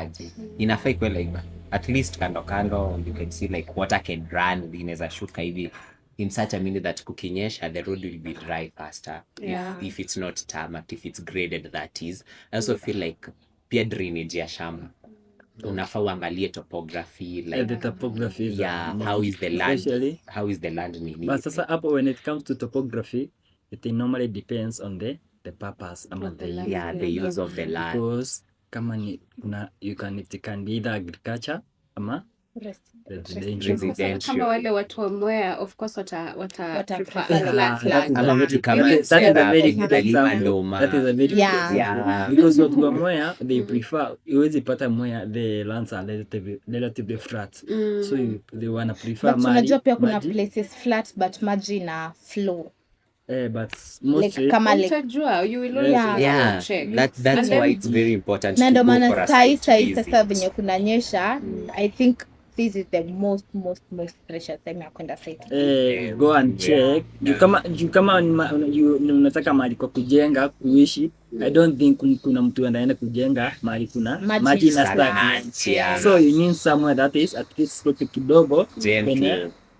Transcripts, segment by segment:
maji. Inafaa ikuwe like at least kando you can see like water can run, inaweza shuka hivi in such a minute that kukinyesha the road will be dry faster. If it's not tarmac, if it's graded, that is. I also feel like pia drainage ya shamba unafaa uangalie topography like the topography is how is the land, especially how is the land nini. But sasa hapo when it comes to topography, it normally depends on the purpose ama the use of the land, because kama ni it can be either agriculture ama residential. Kama wale watu wa Mwea, of course wata prefer that is a very because watu wa Mwea they prefer, huwezi pata Mwea the lands are relatively flat, so they wanna prefer maji. Unajua pia kuna places flat but maji na flow. But mostly like, kama you will always check. That's why it's very important to go for a site sasa venye kunanyesha. I think this is the most precious time ya kwenda site. Go and check. Kama unataka mahali kwa kujenga kuishi, I don't think kuna mtu anaenda kujenga mahali kuna maji na stagnant. So you need somewhere that is at least slope kidogo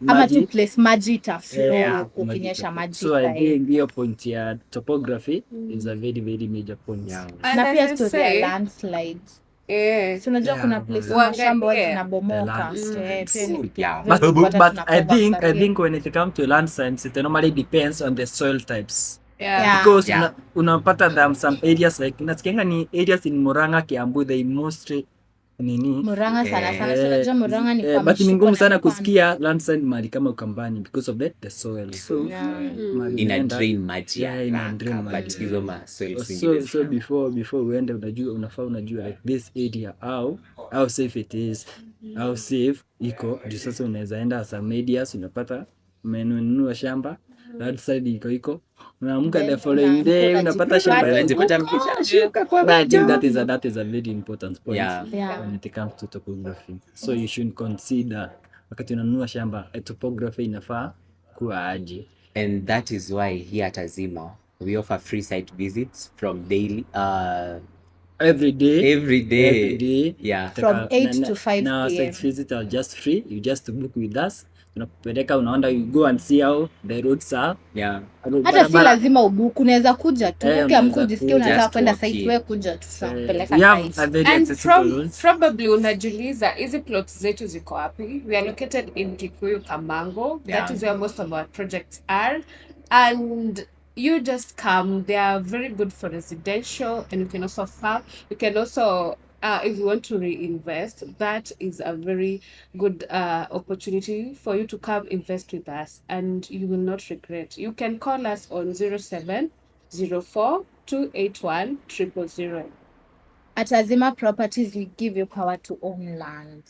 ama to place maji ita flow ukinyesha maji. So I think hiyo point ya topography is a very major point. Na pia story ya landslides. Unajua kuna place shamba zinabomoka. But I think when it comes to landslides, it normally depends on the soil types. Because unapata some areas like nasikianga ni areas in Murang'a, Kiambu, they mostly Murang'a sana unajua Murang'a ni kama but ni ngumu sana kusikia landslide mahali kama Ukambani because of the soil. So ina drain maji but hizo ma soil so before uende unajua like this area how safe it is, how safe iko juu sasa unaweza enda some areas unapata umenunua shamba landslide iko unaamka the following day unapata shamba unajipata mkishashuka kwa maji. That is a very important point when it comes to topography. So you should consider wakati unanunua shamba topography inafaa kuwa aje. And that is why here at Azima we offer free site visits from daily every day from 8 to 5 now p.m. site visits are just free. You just book with us, tunakupeleka unaenda, you go and see how the roads are. Hata si lazima ubuku, unaweza kuja tu ukiamka ujisikie unataka kwenda site, wewe kuja tu tunakupeleka site. And probably unajiuliza hizi plots zetu ziko wapi? We are located in Kikuyu Kamango. That is where most of our projects are, and you just come. They are very good for residential, and you can also farm. You can also if you want to reinvest, that is a very good opportunity for you to come invest with us, and you will not regret. You can call us on 0704 281 000. At Azima Properties, we give you power to own land.